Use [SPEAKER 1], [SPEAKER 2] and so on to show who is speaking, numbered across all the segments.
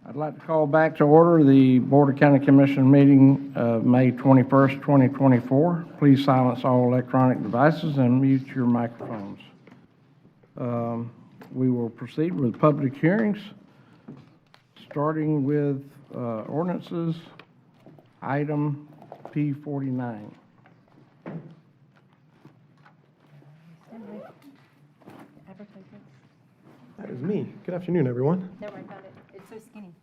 [SPEAKER 1] I'd like to call back to order the Board of County Commission meeting of May 21st, 2024. Please silence all electronic devices and mute your microphones. We will proceed with public hearings, starting with ordinances, item P49.
[SPEAKER 2] That is me. Good afternoon, everyone.
[SPEAKER 3] There, I found it. It's so skinny.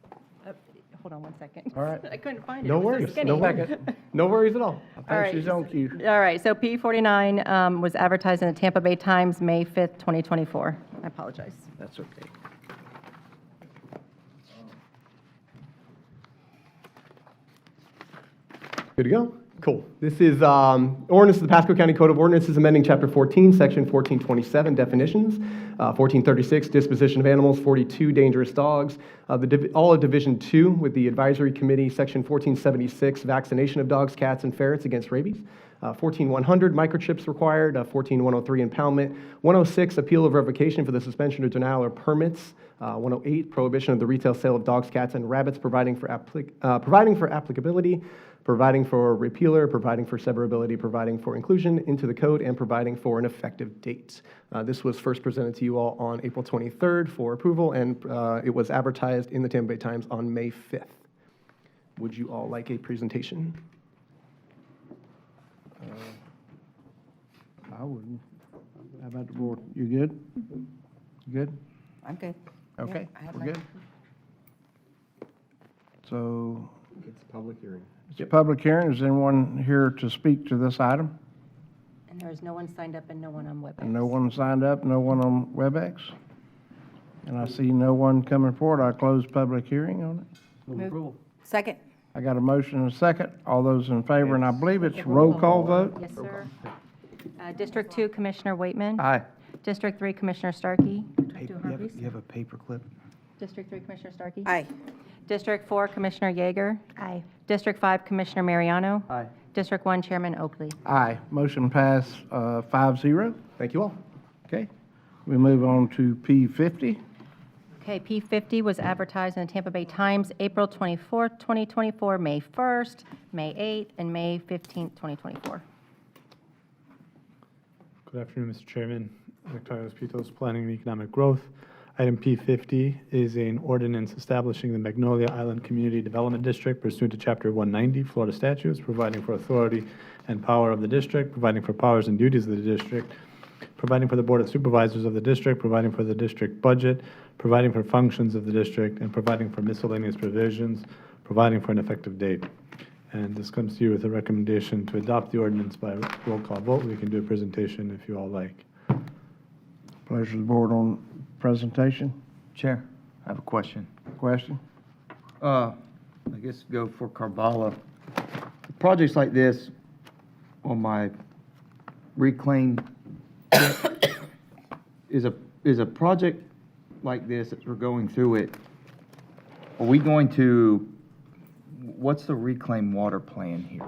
[SPEAKER 3] Hold on one second.
[SPEAKER 1] All right.
[SPEAKER 3] I couldn't find it.
[SPEAKER 2] No
[SPEAKER 3] It was so
[SPEAKER 2] worries.
[SPEAKER 3] skinny.
[SPEAKER 2] No worries. No worries at all.
[SPEAKER 1] I think
[SPEAKER 3] All right.
[SPEAKER 1] she's on cue.
[SPEAKER 3] All right, so P49 was advertised in the Tampa Bay Times, May 5th, 2024. I apologize.
[SPEAKER 1] That's okay.
[SPEAKER 2] Good to go? Cool. This is ordinance of the Pasco County Code of Ordinances amending Chapter 14, Section 1427, definitions, 1436, disposition of animals, 42, dangerous dogs, all of Division 2 with the Advisory Committee, Section 1476, vaccination of dogs, cats, and ferrets against rabies, 14100, microchips required, 14103, impoundment, 106, appeal of revocation for the suspension or denial of permits, 108, prohibition of the retail sale of dogs, cats, and rabbits, providing for applicability, providing for repealer, providing for severability, providing for inclusion into the code, and providing for an effective date. This was first presented to you all on April 23rd for approval, and it was advertised in the Tampa Bay Times on May 5th. Would you all like a presentation?
[SPEAKER 1] I wouldn't. How about the board? You good? You good?
[SPEAKER 3] I'm good.
[SPEAKER 1] Okay,
[SPEAKER 3] I have
[SPEAKER 1] we're
[SPEAKER 3] my-
[SPEAKER 1] good. So
[SPEAKER 2] It's a public hearing.
[SPEAKER 1] it's a public hearing. Is anyone here to speak to this item?
[SPEAKER 3] And there is no one signed up and no one on WebEx.
[SPEAKER 1] And no one signed up, no one on WebEx? And I see no one coming forward. I close public hearing on it.
[SPEAKER 3] Move. Second.
[SPEAKER 1] I got a motion and a second. All those in favor, and I believe it's roll call vote?
[SPEAKER 3] Yes, sir. District 2, Commissioner Waitman.
[SPEAKER 1] Aye.
[SPEAKER 3] District 3, Commissioner Starkey.
[SPEAKER 2] You have a paper clip?
[SPEAKER 3] District 3, Commissioner Starkey.
[SPEAKER 4] Aye.
[SPEAKER 3] District 4, Commissioner Yeager. Aye. District 5, Commissioner Mariano.
[SPEAKER 2] Aye.
[SPEAKER 3] District 1, Chairman Oakley.
[SPEAKER 1] Aye. Motion passed 5-0.
[SPEAKER 2] Thank you all.
[SPEAKER 1] Okay. We move on to P50.
[SPEAKER 3] Okay, P50 was advertised in the Tampa Bay Times, April 24th, 2024, May 1st, May 8th, and May 15th, 2024.
[SPEAKER 5] Good afternoon, Mr. Chairman. Victoria's Pitos, Planning and Economic Growth. Item P50 is an ordinance establishing the Magnolia Island Community Development District pursuant to Chapter 190 Florida statutes, providing for authority and power of the district, providing for powers and duties of the district, providing for the Board of Supervisors of the district, providing for the district budget, providing for functions of the district, and providing for miscellaneous provisions, providing for an effective date. And this comes to you with a recommendation to adopt the ordinance by roll call vote. We can do a presentation if you all like.
[SPEAKER 1] Pleasure of the board on presentation.
[SPEAKER 6] Chair, I have a question.
[SPEAKER 1] Question?
[SPEAKER 6] I guess go for Carvala. Projects like this on my reclaim is a project like this that we're going through it. Are we going to, what's the reclaim water plan here?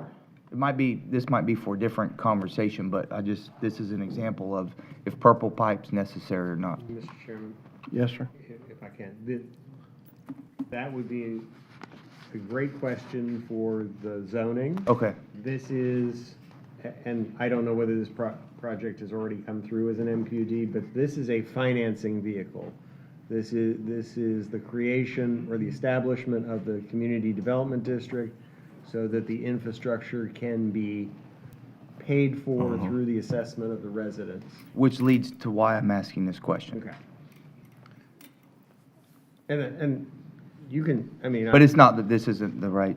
[SPEAKER 6] This might be for a different conversation, but this is an example of if purple pipe's necessary or not.
[SPEAKER 7] Mr. Chairman,
[SPEAKER 1] Yes, sir.
[SPEAKER 7] if I can, that would be a great question for the zoning.
[SPEAKER 6] Okay,
[SPEAKER 7] This is, and I don't know whether this project has already come through as an MPUD, but this is a financing vehicle. This is the creation or the establishment of the Community Development District so that the infrastructure can be paid for through the assessment of the residents.
[SPEAKER 6] which leads to why I'm asking this question.
[SPEAKER 7] Okay. And you can, I mean.
[SPEAKER 6] But it's not that this isn't the right.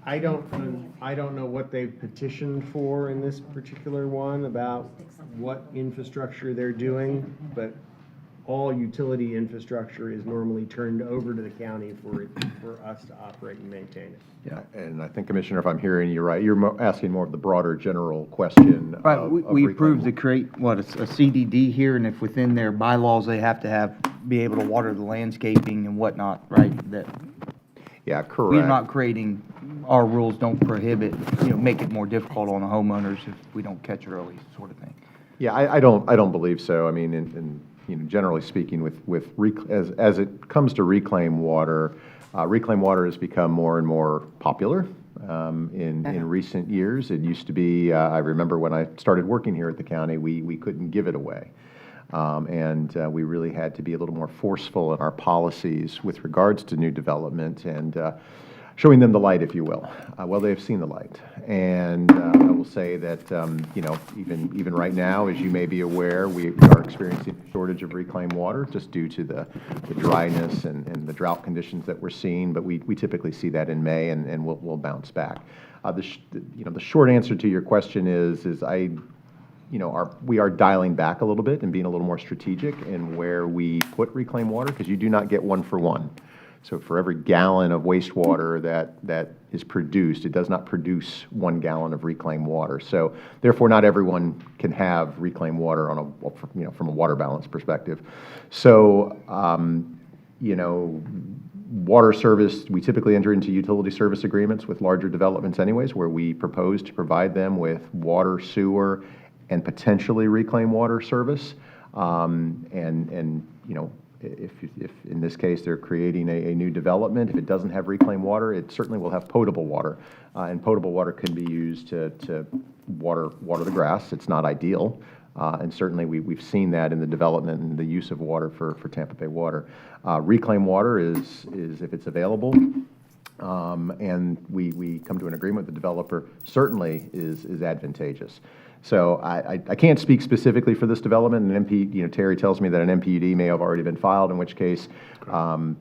[SPEAKER 7] I don't know what they've petitioned for in this particular one about what infrastructure they're doing, but all utility infrastructure is normally turned over to the county for us to operate and maintain it.
[SPEAKER 8] Yeah, and I think, Commissioner, if I'm hearing you right, you're asking more of the broader general question.
[SPEAKER 6] Right,
[SPEAKER 8] of
[SPEAKER 6] we
[SPEAKER 8] reclaim-
[SPEAKER 6] approved to create, what, a CDD here, and if within their bylaws, they have to be able to water the landscaping and whatnot, right? That
[SPEAKER 8] Yeah, correct.
[SPEAKER 6] we're not creating, our rules don't prohibit, make it more difficult on the homeowners if we don't catch it early, sort of thing.
[SPEAKER 8] Yeah, I don't believe so. I mean, and generally speaking, as it comes to reclaimed water has become more and more popular in recent years. It used to be, I remember when I started working here at the county, we couldn't give it away. And we really had to be a little more forceful in our policies with regards to new development and showing them the light, if you will. Well, they have seen the light. And I will say that, even right now, as you may be aware, we are experiencing a shortage of reclaimed water just due to the dryness and the drought conditions that we're seeing. But we typically see that in May, and we'll bounce back. The short answer to your question is we are dialing back a little bit and being a little more strategic in where we put reclaimed water, because you do not get one for one. So for every gallon of wastewater that is produced, it does not produce 1 gallon of reclaimed water. So therefore, not everyone can have reclaimed water from a water balance perspective. So, water service, we typically enter into utility service agreements with larger developments anyways, where we propose to provide them with water, sewer, and potentially reclaimed water service. If in this case they're creating a new development, if it doesn't have reclaimed water, it certainly will have potable water, and potable water can be used to water the grass. It's not ideal, and certainly we've seen that in the development and the use of water for Tampa Bay Water. Reclaimed water is if it's available, and we come to an agreement with the developer, certainly is advantageous. So I can't speak specifically for this development. An MP, Terry tells me that an MPUD may have already been filed, in which case, I'm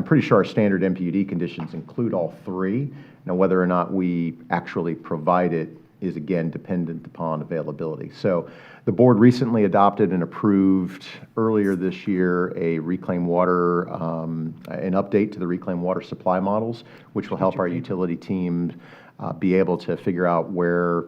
[SPEAKER 8] pretty sure our standard MPUD conditions include all three. Now, whether or not we actually provide it is, again, dependent upon availability. So the board recently adopted and approved earlier this year a reclaimed water, an update to the reclaimed water supply models, which will help our utility team be able to figure out where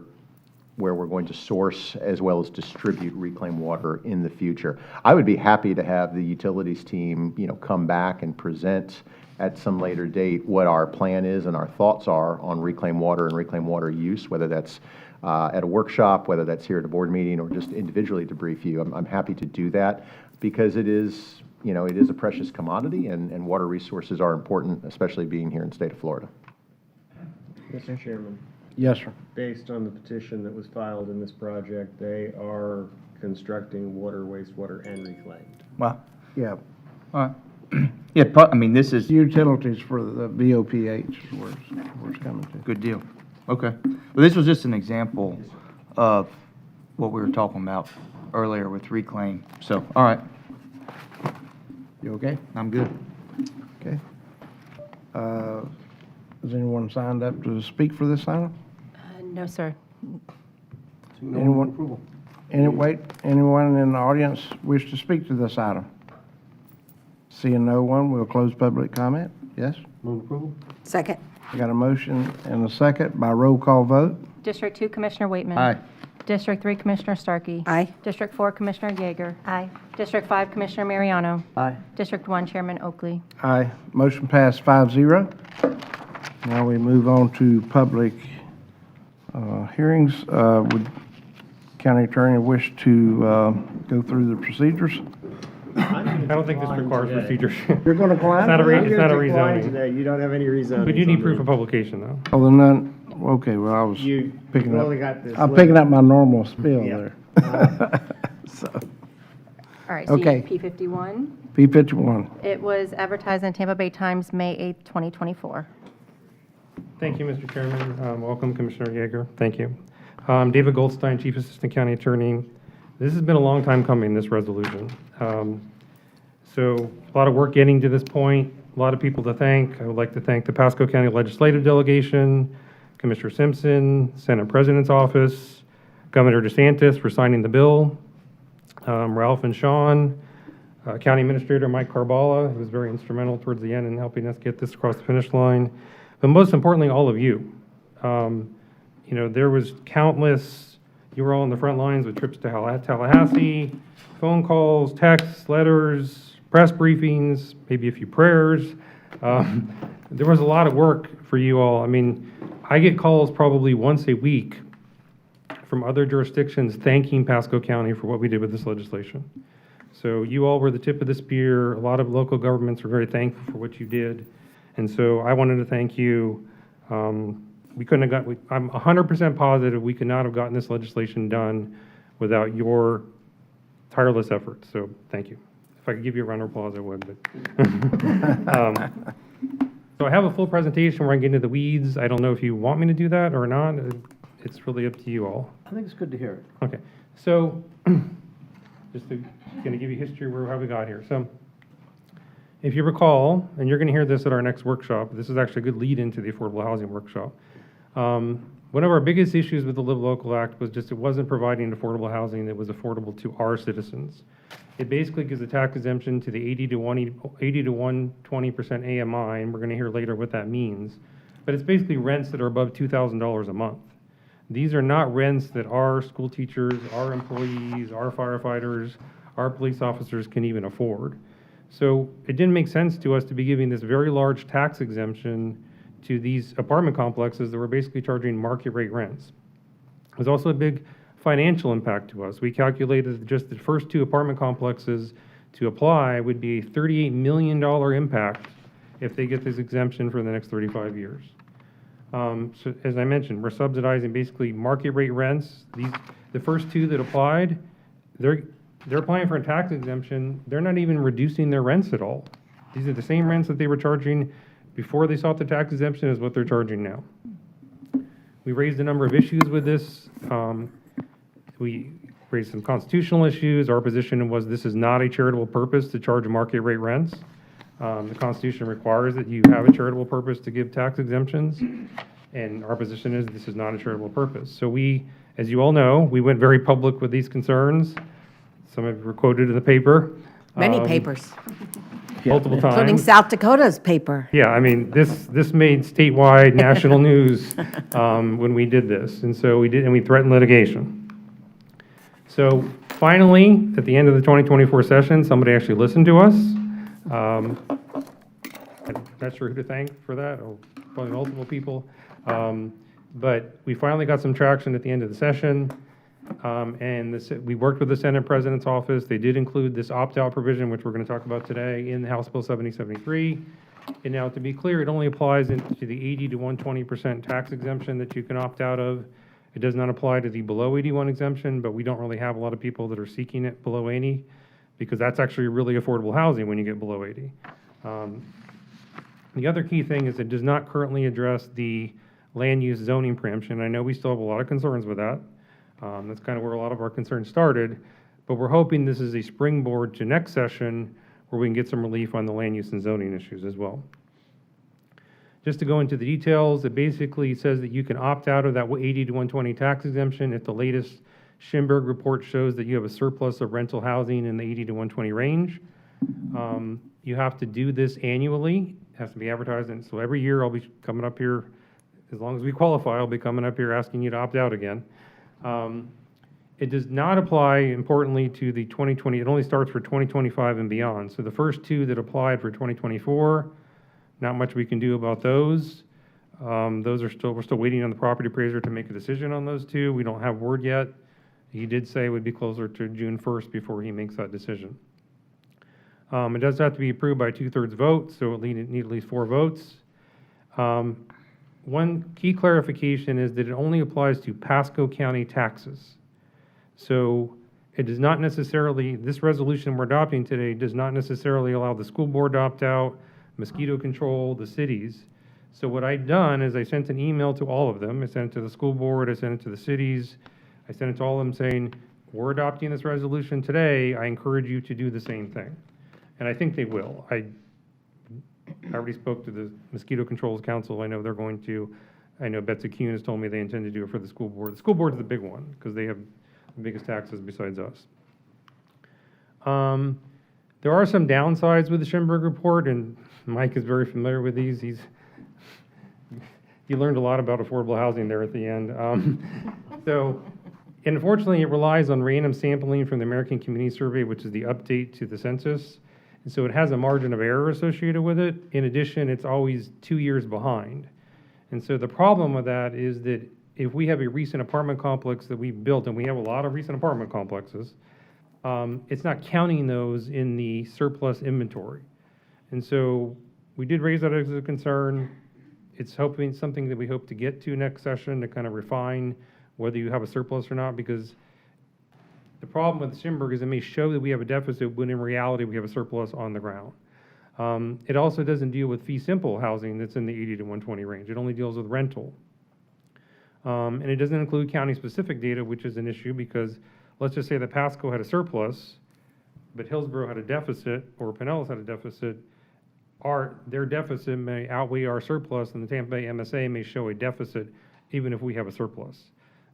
[SPEAKER 8] we're going to source as well as distribute reclaimed water in the future. I would be happy to have the utilities team, come back and present at some later date what our plan is and our thoughts are on reclaimed water and reclaimed water use, whether that's at a workshop, whether that's here at a board meeting, or just individually to brief you. I'm happy to do that because it is a precious commodity, and water resources are important, especially being here in the state of Florida.
[SPEAKER 7] Mr. Chairman,
[SPEAKER 1] Yes, sir.
[SPEAKER 7] based on the petition that was filed in this project, they are constructing water, wastewater, and reclaimed.
[SPEAKER 6] Wow.
[SPEAKER 1] Yeah,
[SPEAKER 6] All right. Yeah, this is
[SPEAKER 1] utilities for the VOPH is where it's coming to.
[SPEAKER 6] good deal. Okay. Well, this was just an example of what we were talking about earlier with reclaim. So, all right,
[SPEAKER 1] You okay?
[SPEAKER 6] I'm good.
[SPEAKER 1] Okay. Is anyone signed up to speak for this item?
[SPEAKER 3] No, sir.
[SPEAKER 1] Anyone? Anyone in the audience wish to speak to this item? Seeing no one, we'll close public comment. Yes?
[SPEAKER 7] Move approval?
[SPEAKER 4] Second.
[SPEAKER 1] I got a motion and a second by roll call vote.
[SPEAKER 3] District 2, Commissioner Waitman.
[SPEAKER 6] Aye.
[SPEAKER 3] District 3, Commissioner Starkey.
[SPEAKER 4] Aye.
[SPEAKER 3] District 4, Commissioner Yeager.
[SPEAKER 4] Aye.
[SPEAKER 3] District 5, Commissioner Mariano.
[SPEAKER 6] Aye.
[SPEAKER 3] District 1, Chairman Oakley.
[SPEAKER 1] Aye. Motion passed 5-0. Now we move on to public hearings. Would County Attorney wish to go through the procedures?
[SPEAKER 9] I don't think this requires procedures.
[SPEAKER 1] You're going to climb?
[SPEAKER 9] It's not a
[SPEAKER 7] Decline
[SPEAKER 9] rezoning.
[SPEAKER 7] today, you don't have any rezoning.
[SPEAKER 9] We do need proof of publication, though.
[SPEAKER 1] Oh, then none, okay, well, I was
[SPEAKER 7] You
[SPEAKER 1] picking up,
[SPEAKER 7] only got this.
[SPEAKER 1] I'm picking up my normal spiel
[SPEAKER 7] Yeah.
[SPEAKER 1] there. So,
[SPEAKER 3] All right, so
[SPEAKER 1] Okay.
[SPEAKER 3] P51.
[SPEAKER 1] P51.
[SPEAKER 3] It was advertised in Tampa Bay Times, May 8th, 2024.
[SPEAKER 9] Thank you, Mr. Chairman. Welcome, Commissioner Yeager. Thank you. David Goldstein, Chief Assistant County Attorney. This has been a long time coming, this resolution. So a lot of work getting to this point, a lot of people to thank. I would like to thank the Pasco County Legislative Delegation, Commissioner Simpson, Senate President's Office, Governor DeSantis for signing the bill, Ralph and Sean, County Administrator Mike Carballa, who was very instrumental towards the end in helping us get this across the finish line. But most importantly, all of you. There was countless, you were all on the front lines with trips to Tallahassee, phone calls, texts, letters, press briefings, maybe a few prayers. There was a lot of work for you all. I mean, I get calls probably once a week from other jurisdictions thanking Pasco County for what we did with this legislation. So you all were the tip of the spear. A lot of local governments were very thankful for what you did. And so I wanted to thank you. We couldn't have I'm 100% positive we could not have gotten this legislation done without your tireless efforts. So thank you. If I could give you a round of applause, I would. But so I have a full presentation where I get into the weeds. I don't know if you want me to do that or not. It's really up to you all.
[SPEAKER 4] I think it's good to hear it.
[SPEAKER 9] Okay, so just to going to give you history where how we got here. So if you recall, and you're going to hear this at our next workshop, this is actually a good lead into the affordable housing workshop. One of our biggest issues with the Live Local Act was just it wasn't providing affordable housing that was affordable to our citizens. It basically gives a tax exemption to the 80 to 120% AMI, and we're going to hear later what that means. But it's basically rents that are above $2,000 a month. These are not rents that our school teachers, our employees, our firefighters, our police officers can even afford. So it didn't make sense to us to be giving this very large tax exemption to these apartment complexes that were basically charging market rate rents. There's also a big financial impact to us. We calculated that just the first 2 apartment complexes to apply would be a $38 million impact if they get this exemption for the next 35 years. So as I mentioned, we're subsidizing basically market rate rents. The first 2 that applied, they're applying for a tax exemption. They're not even reducing their rents at all. These are the same rents that they were charging before they sought the tax exemption is what they're charging now. We raised a number of issues with this. We raised some constitutional issues. Our position was this is not a charitable purpose to charge market rate rents. The Constitution requires that you have a charitable purpose to give tax exemptions, and our position is this is not a charitable purpose. So we, as you all know, we went very public with these concerns. Some of you were quoted in the paper.
[SPEAKER 10] Many papers,
[SPEAKER 9] Multiple times.
[SPEAKER 10] including South Dakota's paper.
[SPEAKER 9] Yeah, I mean, this made statewide national news when we did this, and so we did, and we threatened litigation. So finally, at the end of the 2024 session, somebody actually listened to us. I'm not sure who to thank for that, or probably multiple people. But we finally got some traction at the end of the session. We worked with the Senate President's office. They did include this opt-out provision, which we're going to talk about today, in House Bill 7073. And now, to be clear, it only applies to the 80 to 120% tax exemption that you can opt out of. It does not apply to the below 81 exemption, but we don't really have a lot of people that are seeking it below 80, because that's actually really affordable housing when you get below 80. The other key thing is it does not currently address the land use zoning preemption. I know we still have a lot of concerns with that. That's kind of where a lot of our concerns started, but we're hoping this is a springboard to next session where we can get some relief on the land use and zoning issues as well. Just to go into the details, it basically says that you can opt out of that 80 to 120 tax exemption if the latest Schimberg report shows that you have a surplus of rental housing in the 80 to 120 range. You have to do this annually. It has to be advertised, and so every year I'll be coming up here, as long as we qualify, I'll be coming up here asking you to opt out again. It does not apply, importantly, to the 2020, it only starts for 2025 and beyond. So the first 2 that applied for 2024, not much we can do about those. Those are we're still waiting on the property appraiser to make a decision on those 2. We don't have word yet. He did say it would be closer to June 1st before he makes that decision. It does have to be approved by 2/3 vote, so it need at least 4 votes. One key clarification is that it only applies to Pasco County taxes. So it does not necessarily, this resolution we're adopting today does not necessarily allow the school board to opt out, mosquito control, the cities. So what I've done is I sent an email to all of them. I sent it to the school board, I sent it to the cities, I sent it to all of them saying, we're adopting this resolution today, I encourage you to do the same thing. And I think they will. I already spoke to the Mosquito Controls Council. I know they're going to. I know Betsy Kuhn has told me they intend to do it for the school board. The school board's the big one because they have the biggest taxes besides us. There are some downsides with the Schimberg report, and Mike is very familiar with these. He learned a lot about affordable housing there at the end. So, unfortunately, it relies on random sampling from the American Community Survey, which is the update to the census. And so it has a margin of error associated with it. In addition, it's always 2 years behind. And so the problem with that is that if we have a recent apartment complex that we've built, and we have a lot of recent apartment complexes, it's not counting those in the surplus inventory. And so we did raise that as a concern. It's something that we hope to get to next session to kind of refine whether you have a surplus or not, because the problem with Schimberg is it may show that we have a deficit when in reality we have a surplus on the ground. It also doesn't deal with fee simple housing that's in the 80 to 120 range. It only deals with rental. And it doesn't include county-specific data, which is an issue because let's just say that Pasco had a surplus, but Hillsborough had a deficit, or Pinellas had a deficit. Their deficit may outweigh our surplus, and the Tampa Bay MSA may show a deficit even if we have a surplus.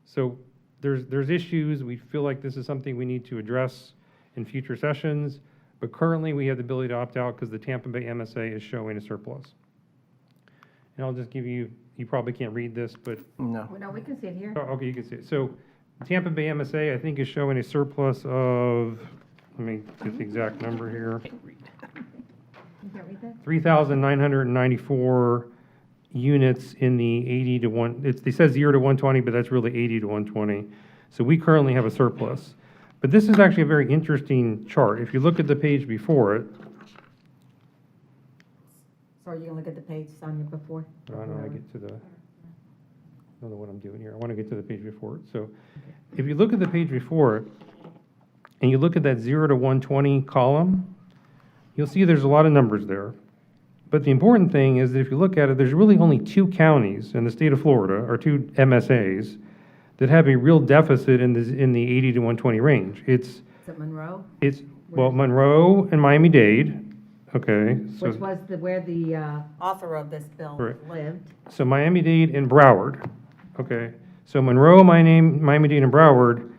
[SPEAKER 9] So there's issues. We feel like this is something we need to address in future sessions, but currently we have the ability to opt out because the Tampa Bay MSA is showing a surplus. And I'll just give you probably can't read this, but,
[SPEAKER 1] No.
[SPEAKER 3] No, we can see it here.
[SPEAKER 9] oh, okay, you can see it. So Tampa Bay MSA, I think, is showing a surplus of, let me get the exact number here,
[SPEAKER 3] You can't read that?
[SPEAKER 9] 3,994 units in the 80 to 1, it says 0 to 120, but that's really 80 to 120. So we currently have a surplus. But this is actually a very interesting chart. If you look at the page before it,
[SPEAKER 10] So are you gonna look at the page, Sonia, before?
[SPEAKER 9] I don't know, I get to the, I don't know what I'm doing here. I want to get to the page before it. So if you look at the page before it, and you look at that 0 to 120 column, you'll see there's a lot of numbers there. But the important thing is that if you look at it, there's really only 2 counties in the state of Florida, or 2 MSAs, that have a real deficit in the 80 to 120 range.
[SPEAKER 10] Is it Monroe?
[SPEAKER 9] Well, Monroe and Miami-Dade, okay? So,
[SPEAKER 10] Which was where the author of this bill
[SPEAKER 9] Correct.
[SPEAKER 10] lived.
[SPEAKER 9] so Miami-Dade and Broward, okay? So Monroe, Miami-Dade, and Broward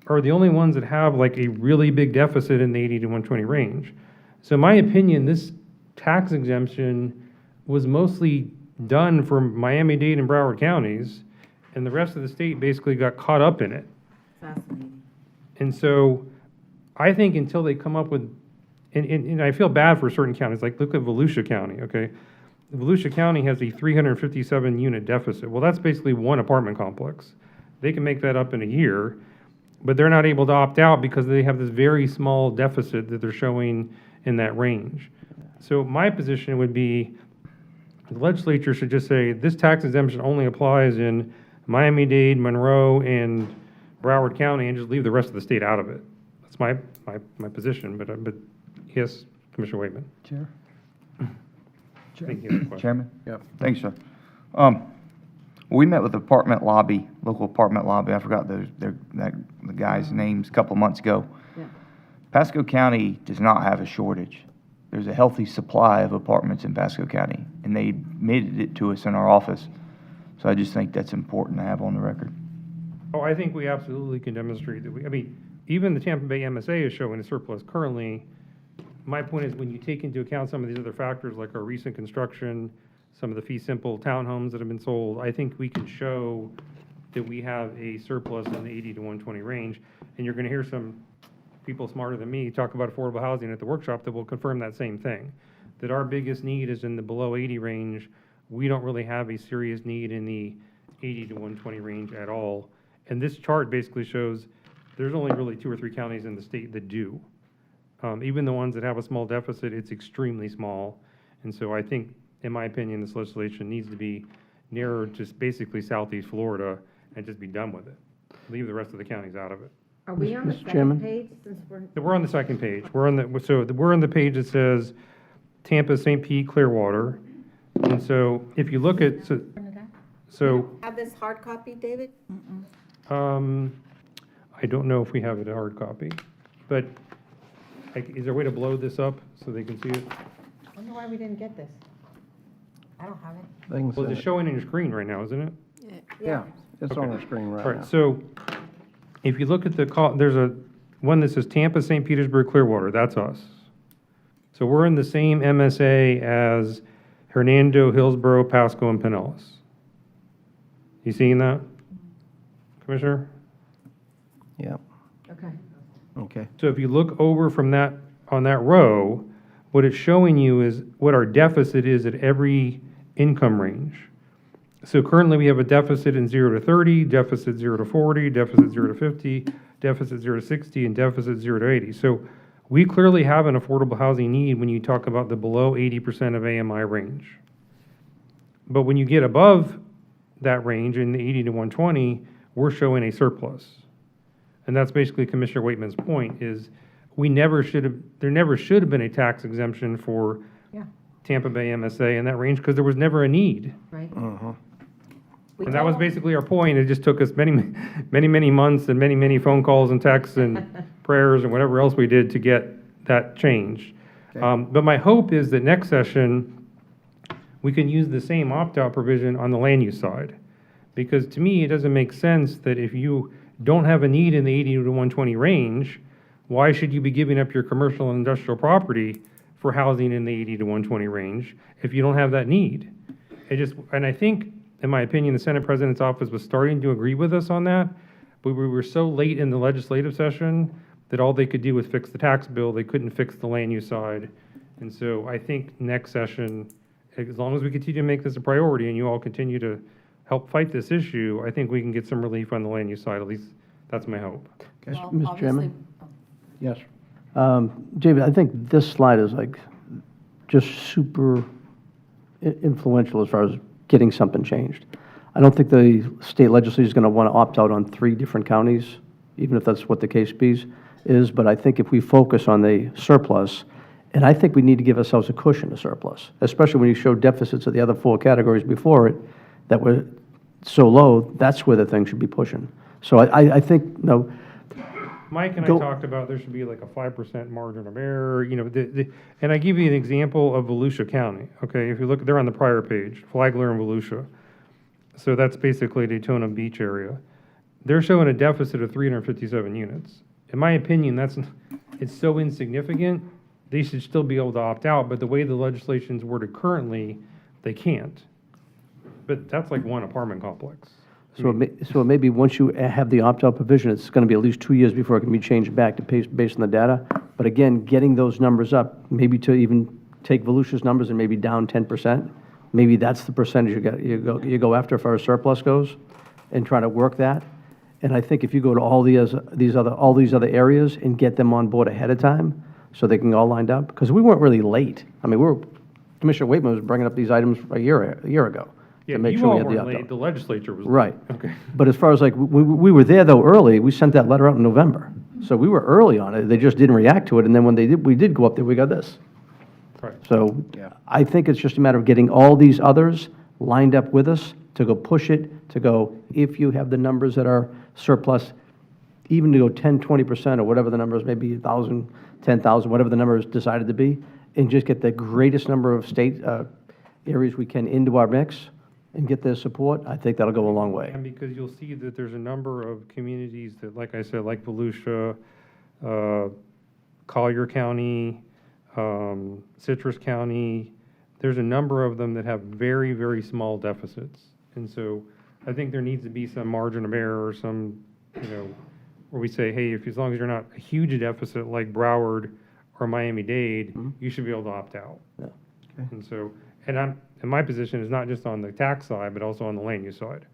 [SPEAKER 9] are the only ones that have like a really big deficit in the 80 to 120 range. So in my opinion, this tax exemption was mostly done for Miami-Dade and Broward counties, and the rest of the state basically got caught up in it.
[SPEAKER 10] Fascinating.
[SPEAKER 9] And so I think until they come up with, and I feel bad for certain counties, like look at Volusia County, okay? Volusia County has a 357 unit deficit. Well, that's basically one apartment complex. They can make that up in a year, but they're not able to opt out because they have this very small deficit that they're showing in that range. So my position would be, the legislature should just say, this tax exemption only applies in Miami-Dade, Monroe, and Broward County, and just leave the rest of the state out of it. That's my position, but yes, Commissioner Waitman.
[SPEAKER 6] Chair?
[SPEAKER 9] Thank you for the question.
[SPEAKER 6] Chairman?
[SPEAKER 1] Yep.
[SPEAKER 6] Thanks, sir. We met with the apartment lobby, local apartment lobby, I forgot the guy's names, a couple months ago.
[SPEAKER 10] Yeah.
[SPEAKER 6] Pasco County does not have a shortage. There's a healthy supply of apartments in Pasco County, and they admitted it to us in our office. So I just think that's important to have on the record.
[SPEAKER 9] Oh, I think we absolutely can demonstrate that even the Tampa Bay MSA is showing a surplus currently. My point is when you take into account some of these other factors like our recent construction, some of the fee simple townhomes that have been sold, I think we can show that we have a surplus in the 80 to 120 range. And you're going to hear some people smarter than me talk about affordable housing at the workshop that will confirm that same thing, that our biggest need is in the below 80 range. We don't really have a serious need in the 80 to 120 range at all. And this chart basically shows there's only really 2 or 3 counties in the state that do. Even the ones that have a small deficit, it's extremely small. And so I think, in my opinion, this legislation needs to be narrowed to basically southeast Florida and just be done with it. Leave the rest of the counties out of it.
[SPEAKER 10] Are we on the
[SPEAKER 1] Mr. Chairman?
[SPEAKER 10] second page since we're?
[SPEAKER 9] We're on the second page. We're on the page that says Tampa, St. Pete, Clearwater. And so if you look at, so,
[SPEAKER 10] Have this hard copy, David?
[SPEAKER 9] I don't know if we have it a hard copy, but is there a way to blow this up so they can see it?
[SPEAKER 10] I wonder why we didn't get this. I don't have it.
[SPEAKER 1] Things
[SPEAKER 9] Well, it's
[SPEAKER 1] that-
[SPEAKER 9] showing on your screen right now, isn't it?
[SPEAKER 1] Yeah, it's on the screen
[SPEAKER 9] All
[SPEAKER 1] right
[SPEAKER 9] right,
[SPEAKER 1] now.
[SPEAKER 9] so if you look at there's a one that says Tampa, St. Petersburg, Clearwater, that's us. So we're in the same MSA as Hernando, Hillsborough, Pasco, and Pinellas. You seeing that, Commissioner?
[SPEAKER 1] Yeah,
[SPEAKER 10] Okay.
[SPEAKER 1] okay.
[SPEAKER 9] So if you look over from that, on that row, what it's showing you is what our deficit is at every income range. So currently we have a deficit in 0 to 30, deficit 0 to 40, deficit 0 to 50, deficit 0 to 60, and deficit 0 to 80. So we clearly have an affordable housing need when you talk about the below 80% of AMI range. But when you get above that range in the 80 to 120, we're showing a surplus. And that's basically Commissioner Waitman's point, is there never should have been a tax exemption for
[SPEAKER 10] Yeah,
[SPEAKER 9] Tampa Bay MSA in that range, because there was never a need.
[SPEAKER 10] right.
[SPEAKER 9] And that was basically our point. It just took us many, many, many months and many, many phone calls and texts and prayers and whatever else we did to get that change. But my hope is that next session, we can use the same opt-out provision on the land use side. Because to me, it doesn't make sense that if you don't have a need in the 80 to 120 range, why should you be giving up your commercial and industrial property for housing in the 80 to 120 range if you don't have that need? And I think, in my opinion, the Senate President's office was starting to agree with us on that, but we were so late in the legislative session that all they could do was fix the tax bill. They couldn't fix the land use side. And so I think next session, as long as we continue to make this a priority and you all continue to help fight this issue, I think we can get some relief on the land use side. At least that's my hope.
[SPEAKER 10] Well,
[SPEAKER 4] Mr. Chairman?
[SPEAKER 1] Yes.
[SPEAKER 4] David, I think this slide is like just super influential as far as getting something changed. I don't think the state legislature is going to want to opt out on 3 different counties, even if that's what the case is, but I think if we focus on the surplus, and I think we need to give ourselves a cushion to surplus, especially when you show deficits of the other 4 categories before it that were so low, that's where the thing should be pushing. So I think, no.
[SPEAKER 9] Mike and I
[SPEAKER 4] Go-
[SPEAKER 9] talked about there should be like a 5% margin of error, and I give you an example of Volusia County, okay? If you look, they're on the prior page, Flagler and Volusia. So that's basically Daytona Beach area. They're showing a deficit of 357 units. In my opinion, it's so insignificant, they should still be able to opt out, but the way the legislation's worded currently, they can't. But that's like one apartment complex.
[SPEAKER 4] So maybe once you have the opt-out provision, it's going to be at least 2 years before it can be changed back to based on the data. But again, getting those numbers up, maybe to even take Volusia's numbers and maybe down 10%, maybe that's the percentage you go after as far as surplus goes, and try to work that. And I think if you go to all these other areas and get them on board ahead of time, so they can all lined up, because we weren't really late. I mean, Commissioner Waitman was bringing up these items a year ago.
[SPEAKER 9] Yeah,
[SPEAKER 4] to make
[SPEAKER 9] you
[SPEAKER 4] sure we
[SPEAKER 9] all
[SPEAKER 4] had the
[SPEAKER 9] weren't late,
[SPEAKER 4] opt-out.
[SPEAKER 9] the legislature was late.
[SPEAKER 4] Right.
[SPEAKER 9] Okay.
[SPEAKER 4] But as far as like, we were there though early, we sent that letter out in November. So we were early on it, they just didn't react to it, and then when we did go up there, we got this.
[SPEAKER 9] Right.
[SPEAKER 4] So I think it's just a matter of getting all these others lined up with us to go push it, to go, if you have the numbers that are surplus, even to go 10, 20% or whatever the number is, maybe 1,000, 10,000, whatever the number is decided to be, and just get the greatest number of state areas we can into our mix and get their support, I think that'll go a long way.
[SPEAKER 9] And because you'll see that there's a number of communities that, like I said, like Volusia, Collier County, Citrus County, there's a number of them that have very, very small deficits. And so I think there needs to be some margin of error or some, where we say, hey, as long as you're not a huge deficit like Broward or Miami-Dade, you should be able to opt out.
[SPEAKER 4] Yeah.
[SPEAKER 9] And so, and my position is not just on the tax side, but also on the land use side,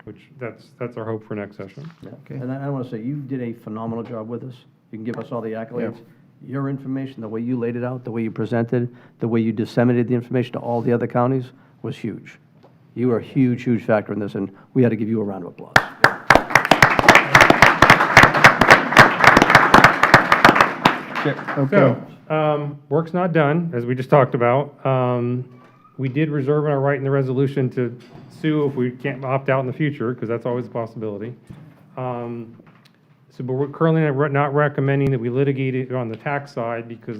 [SPEAKER 9] which that's our hope for next session.
[SPEAKER 4] And I want to say, you did a phenomenal job with us. You can give us all the accolades. Your information, the way you laid it out, the way you presented, the way you disseminated the information to all the other counties was huge. You were a huge, huge factor in this, and we had to give you a round of applause.
[SPEAKER 9] So, work's not done, as we just talked about. We did reserve our right in the resolution to sue if we can't opt out in the future, because that's always a possibility. But we're currently not recommending that we litigate it on the tax side, because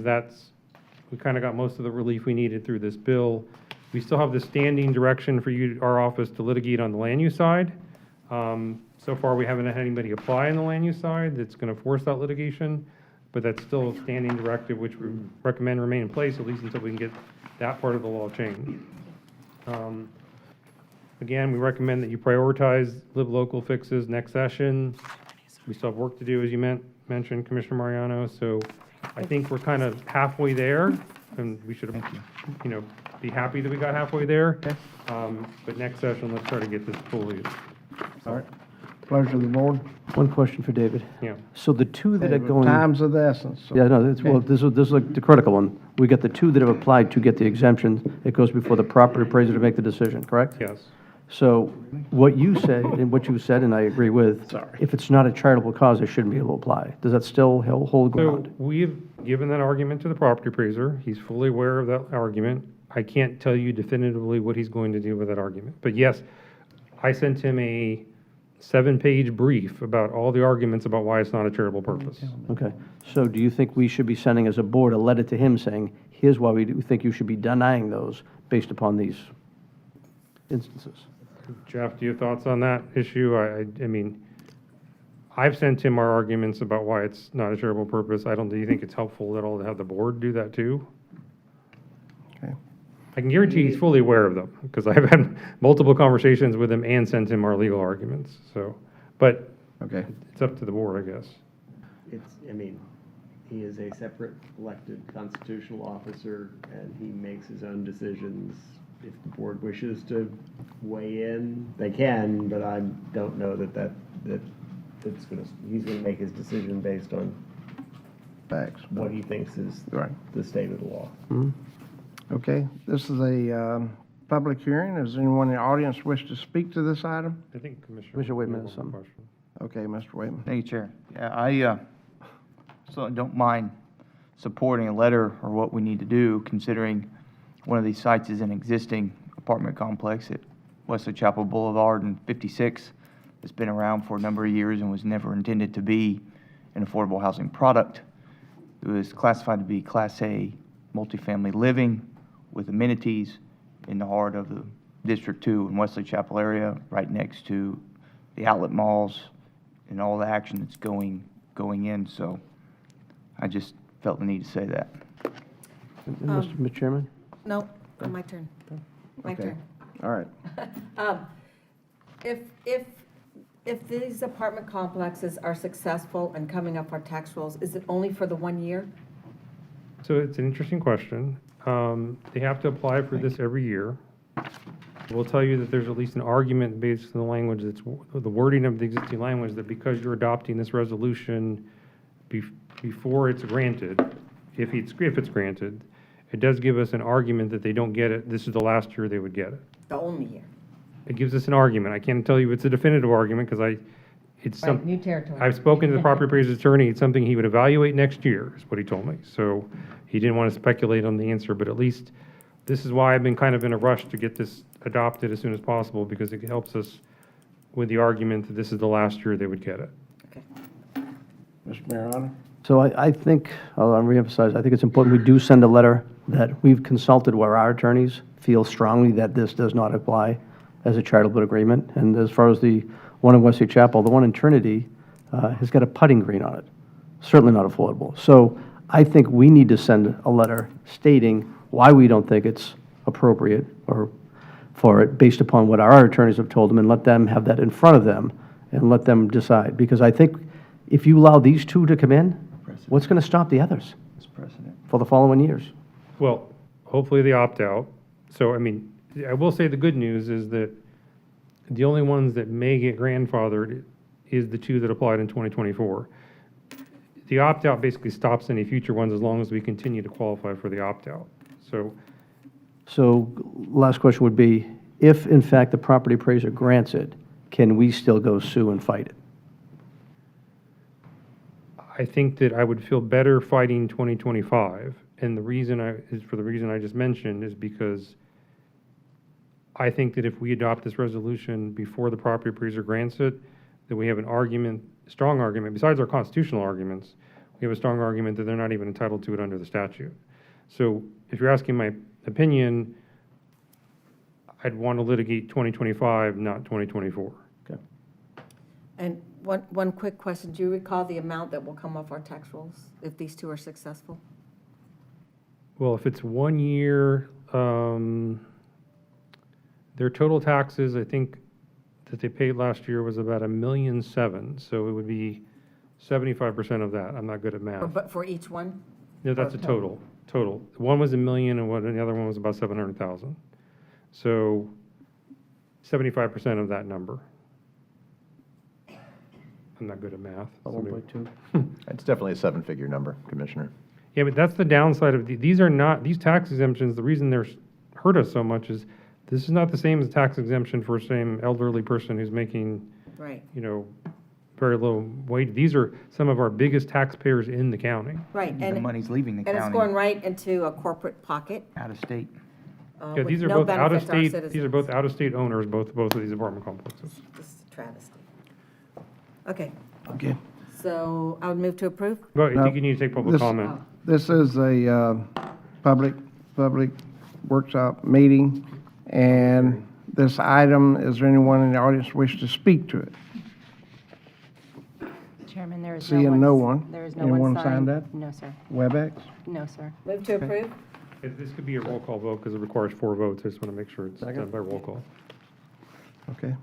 [SPEAKER 9] we kind of got most of the relief we needed through this bill. We still have the standing direction for our office to litigate on the land use side. So far, we haven't had anybody apply on the land use side that's going to force that litigation, but that's still a standing directive, which we recommend remain in place, at least until we can get that part of the law changed. Again, we recommend that you prioritize live local fixes next session. We still have work to do, as you mentioned, Commissioner Mariano, so I think we're kind of halfway there, and we should, be happy that we got halfway there. But next session, let's try to get this fully.
[SPEAKER 2] All right.
[SPEAKER 1] Pleasure of the board.
[SPEAKER 4] One question for David.
[SPEAKER 9] Yeah.
[SPEAKER 4] So the two that are going.
[SPEAKER 1] Time's of the essence. so-
[SPEAKER 4] Yeah, no, well, this is like the critical one. We got the two that have applied to get the exemption. It goes before the property appraiser to make the decision, correct?
[SPEAKER 9] Yes.
[SPEAKER 4] So what you say, and what you said, and I agree with, if it's not a charitable cause, they shouldn't be able to apply. Does that still hold
[SPEAKER 9] So
[SPEAKER 4] ground?
[SPEAKER 9] we've given that argument to the property appraiser. He's fully aware of that argument. I can't tell you definitively what he's going to do with that argument. But yes, I sent him a 7-page brief about all the arguments about why it's not a charitable purpose.
[SPEAKER 4] Okay. So do you think we should be sending as a board a letter to him saying, here's why we think you should be denying those based upon these instances?
[SPEAKER 9] Jeff, do you have thoughts on that issue? I mean, I've sent him our arguments about why it's not a charitable purpose. Do you think it's helpful at all to have the board do that too?
[SPEAKER 1] Okay.
[SPEAKER 9] I can guarantee he's fully aware of them, because I've had multiple conversations with him and sent him our legal arguments, so, but
[SPEAKER 1] Okay.
[SPEAKER 9] it's up to the board, I guess.
[SPEAKER 7] I mean, he is a separate elected constitutional officer, and he makes his own decisions. If the board wishes to weigh in, they can, but I don't know that he's gonna make his decision based on
[SPEAKER 1] Facts.
[SPEAKER 7] what he thinks is
[SPEAKER 1] Right.
[SPEAKER 7] the state of the law.
[SPEAKER 1] Okay, this is a public hearing. Does anyone in the audience wish to speak to this item?
[SPEAKER 9] I think Commissioner.
[SPEAKER 4] Commissioner Waitman
[SPEAKER 9] Waitman
[SPEAKER 4] has
[SPEAKER 9] has one
[SPEAKER 4] some.
[SPEAKER 9] question.
[SPEAKER 1] Okay, Mr. Waitman.
[SPEAKER 6] Thank you, Chair. Yeah, I so don't mind supporting a letter or what we need to do, considering one of these sites is an existing apartment complex at Wesley Chapel Boulevard and 56. It's been around for a number of years and was never intended to be an affordable housing product. It was classified to be Class A multifamily living with amenities in the heart of the District 2 and Wesley Chapel area, right next to the outlet malls and all the action that's going in. So I just felt the need to say that.
[SPEAKER 4] Mr. Chairman?
[SPEAKER 10] No, my turn. My
[SPEAKER 1] Okay.
[SPEAKER 10] turn.
[SPEAKER 1] All right.
[SPEAKER 10] If these apartment complexes are successful and coming up our tax rolls, is it only for the 1 year?
[SPEAKER 9] So it's an interesting question. They have to apply for this every year. We'll tell you that there's at least an argument based on the language the wording of the existing language, that because you're adopting this resolution before it's granted, if it's granted, it does give us an argument that they don't get it. This is the last year they would get it.
[SPEAKER 10] The only year.
[SPEAKER 9] It gives us an argument. I can't tell you it's a definitive argument, because it's
[SPEAKER 10] Right, new territory.
[SPEAKER 9] I've spoken to the property appraiser's attorney. It's something he would evaluate next year, is what he told me. So he didn't want to speculate on the answer, but at least this is why I've been kind of in a rush to get this adopted as soon as possible, because it helps us with the argument that this is the last year they would get it.
[SPEAKER 1] Mr. Mariano?
[SPEAKER 4] So I think, I'll reemphasize, I think it's important we do send a letter that we've consulted where our attorneys feel strongly that this does not apply as a charitable agreement. And as far as the one in Wesley Chapel, the one in Trinity has got a putting green on it. Certainly not affordable. So I think we need to send a letter stating why we don't think it's appropriate or for it, based upon what our attorneys have told them, and let them have that in front of them and let them decide. Because I think if you allow these two to come in, what's going to stop the others
[SPEAKER 6] It's precedent.
[SPEAKER 4] for the following years?
[SPEAKER 9] Well, hopefully they opt out. So, I mean, I will say the good news is that the only ones that may get grandfathered is the two that applied in 2024. The opt-out basically stops any future ones as long as we continue to qualify for the opt-out.
[SPEAKER 4] So last question would be, if in fact the property appraiser grants it, can we still go sue and fight it?
[SPEAKER 9] I think that I would feel better fighting 2025, and the reason is for the reason I just mentioned, is because I think that if we adopt this resolution before the property appraiser grants it, that we have an argument, strong argument, besides our constitutional arguments, we have a strong argument that they're not even entitled to it under the statute. So if you're asking my opinion, I'd want to litigate 2025, not 2024.
[SPEAKER 4] Okay.
[SPEAKER 10] And one quick question. Do you recall the amount that will come off our tax rolls if these two are successful?
[SPEAKER 9] Well, if it's 1 year, their total taxes, I think, that they paid last year was about $1.7 million, so it would be 75% of that. I'm not good at math.
[SPEAKER 10] But for each one?
[SPEAKER 9] No, that's a total. One was $1 million, and the other one was about 700,000. So 75% of that number. I'm not good at math. so
[SPEAKER 4] 1.2.
[SPEAKER 8] It's definitely a seven-figure number, Commissioner.
[SPEAKER 9] Yeah, but that's the downside of, these are not, these tax exemptions, the reason they're hurt us so much is this is not the same as tax exemption for same elderly person who's making,
[SPEAKER 10] Right,
[SPEAKER 9] very low wage. These are some of our biggest taxpayers in the county.
[SPEAKER 10] right.
[SPEAKER 6] The
[SPEAKER 10] And
[SPEAKER 6] money's leaving the
[SPEAKER 10] it's going
[SPEAKER 6] county,
[SPEAKER 10] right into a corporate pocket.
[SPEAKER 6] out of state.
[SPEAKER 9] Yeah,
[SPEAKER 10] with
[SPEAKER 9] these are
[SPEAKER 10] no
[SPEAKER 9] both
[SPEAKER 10] benefit to our
[SPEAKER 9] out-of-state, these are
[SPEAKER 10] citizens.
[SPEAKER 9] both out-of-state owners, both of these apartment complexes.
[SPEAKER 10] This is a travesty. Okay,
[SPEAKER 1] Okay.
[SPEAKER 10] so I would move to approve.
[SPEAKER 9] But I
[SPEAKER 1] No,
[SPEAKER 9] think you need to take public
[SPEAKER 1] this-
[SPEAKER 9] comment.
[SPEAKER 1] This is a public workshop meeting, and this item, is there anyone in the audience wish to speak to it?
[SPEAKER 3] Chairman, there is
[SPEAKER 1] Seeing no one.
[SPEAKER 3] There is no
[SPEAKER 1] Anyone
[SPEAKER 3] one
[SPEAKER 1] signed
[SPEAKER 3] signed.
[SPEAKER 1] up?
[SPEAKER 3] No, sir.
[SPEAKER 1] WebEx?
[SPEAKER 3] No, sir.
[SPEAKER 10] Move to approve.
[SPEAKER 9] This could be a roll call vote because it requires 4 votes. I just want to make sure it's done by roll call.
[SPEAKER 1] Okay.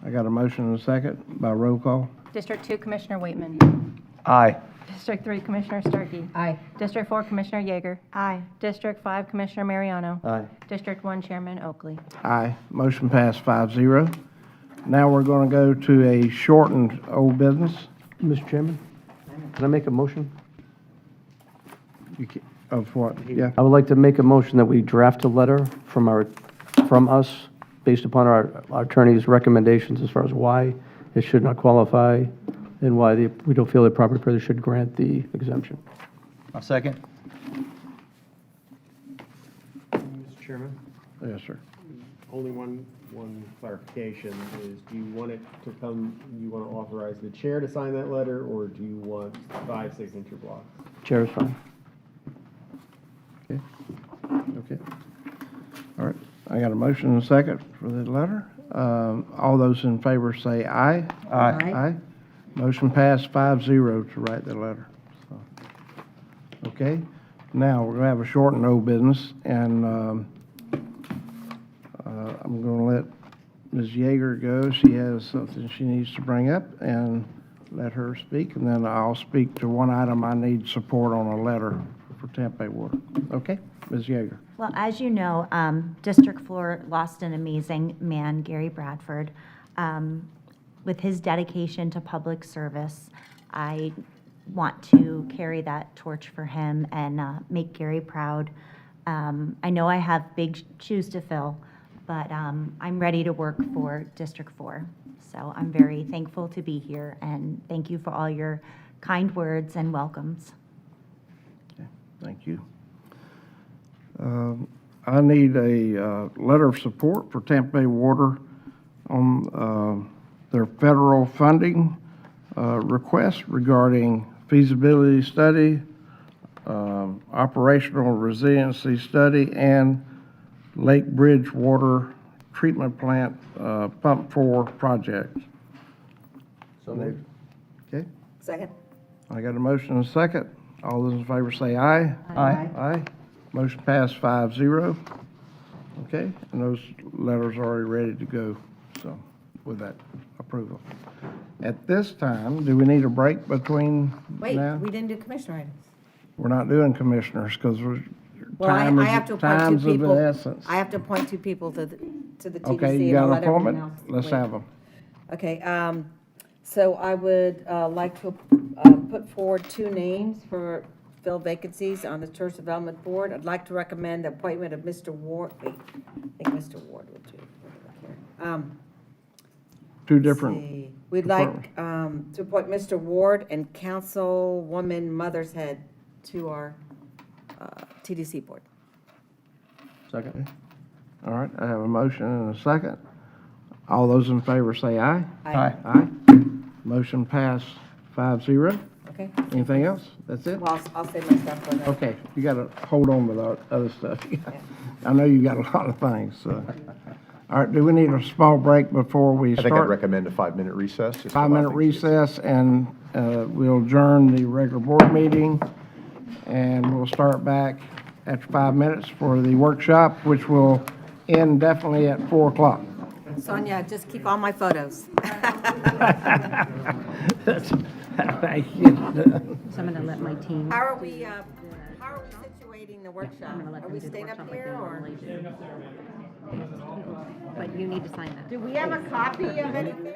[SPEAKER 1] I got a motion and a second by roll call.
[SPEAKER 3] District 2, Commissioner Waitman.
[SPEAKER 6] Aye.
[SPEAKER 3] District 3, Commissioner Starkey.
[SPEAKER 10] Aye.
[SPEAKER 3] District 4, Commissioner Yeager. Aye. District 5, Commissioner Mariano.
[SPEAKER 4] Aye.
[SPEAKER 3] District 1, Chairman Oakley.
[SPEAKER 1] Aye. Motion passed 5-0. Now we're going to go to a shortened old business.
[SPEAKER 4] Mr. Chairman, can I make a motion?
[SPEAKER 1] Of what? Yeah.
[SPEAKER 4] I would like to make a motion that we draft a letter from us, based upon our attorney's recommendations as far as why it should not qualify and why we don't feel the property appraiser should grant the exemption.
[SPEAKER 6] A second?
[SPEAKER 7] Mr. Chairman,
[SPEAKER 1] Yes, sir.
[SPEAKER 7] only one clarification is, do you want it to come, you want to authorize the chair to sign that letter, or do you want 5 signature blocks?
[SPEAKER 4] Chair is fine.
[SPEAKER 1] Okay. All right. I got a motion and a second for the letter. All those in favor say aye.
[SPEAKER 6] Aye.
[SPEAKER 1] Aye. Motion passed 5-0 to write the letter. So, okay. Now, we're going to have a shortened old business, and I'm going to let Ms. Yeager go. She has something she needs to bring up, and let her speak, and then I'll speak to one item I need support on a letter for Tampa Bay Water. Okay? Ms. Yeager.
[SPEAKER 11] Well, as you know, District 4 lost an amazing man, Gary Bradford. With his dedication to public service, I want to carry that torch for him and make Gary proud. I know I have big shoes to fill, but I'm ready to work for District 4. So I'm very thankful to be here, and thank you for all your kind words and welcomes.
[SPEAKER 1] Okay, thank you. I need a letter of support for Tampa Bay Water on their federal funding request regarding feasibility study, operational resiliency study, and Lake Bridge Water Treatment Plant Pump 4 project.
[SPEAKER 4] So moved.
[SPEAKER 1] Okay,
[SPEAKER 10] Second.
[SPEAKER 1] I got a motion and a second. All those in favor say aye.
[SPEAKER 6] Aye.
[SPEAKER 1] Aye. Motion passed 5-0. Okay, and those letters are already ready to go, so, with that approval. At this time, do we need a break between
[SPEAKER 10] Wait,
[SPEAKER 1] now?
[SPEAKER 10] we didn't do commissioner items.
[SPEAKER 1] We're not doing commissioners, because
[SPEAKER 10] Well, I have to appoint
[SPEAKER 1] time's
[SPEAKER 10] 2
[SPEAKER 1] of the
[SPEAKER 10] people.
[SPEAKER 1] essence.
[SPEAKER 10] I have to appoint 2 people to the TDC.
[SPEAKER 1] Okay, you
[SPEAKER 10] and
[SPEAKER 1] got
[SPEAKER 10] I'll
[SPEAKER 1] an
[SPEAKER 10] let everyone
[SPEAKER 1] appointment?
[SPEAKER 10] else
[SPEAKER 1] Let's
[SPEAKER 10] wait.
[SPEAKER 1] have them.
[SPEAKER 10] Okay, so I would like to put forward 2 names for fill vacancies on the Church Development Board. I'd like to recommend the appointment of Mr. Ward, wait, I think Mr. Ward would do.
[SPEAKER 1] Two
[SPEAKER 10] Let's
[SPEAKER 1] different,
[SPEAKER 10] see. We'd like to appoint Mr. Ward and Councilwoman Mothershead to our TDC board.
[SPEAKER 4] Second.
[SPEAKER 1] all right, I have a motion and a second. All those in favor say aye.
[SPEAKER 6] Aye.
[SPEAKER 1] Aye. Motion passed 5-0.
[SPEAKER 10] Okay,
[SPEAKER 1] Anything else? That's it?
[SPEAKER 10] well, I'll save my stuff for that.
[SPEAKER 1] Okay, you got to hold on with our other stuff. I know you got a lot of things, so. All right, do we need a small break before we
[SPEAKER 8] I think I'd
[SPEAKER 1] start?
[SPEAKER 8] recommend a 5-minute recess. just to allow
[SPEAKER 1] 5-minute
[SPEAKER 8] things to get-
[SPEAKER 1] recess, and we'll adjourn the regular board meeting, and we'll start back after 5 minutes for the workshop, which will end definitely at 4 o'clock.
[SPEAKER 10] Sonia, just keep all my photos.
[SPEAKER 1] Thank you.
[SPEAKER 3] So I'm going to let my team.
[SPEAKER 10] How are we situating the workshop? Are we staying up here, or?
[SPEAKER 3] But you need to sign that.
[SPEAKER 10] Do we have a copy of anything?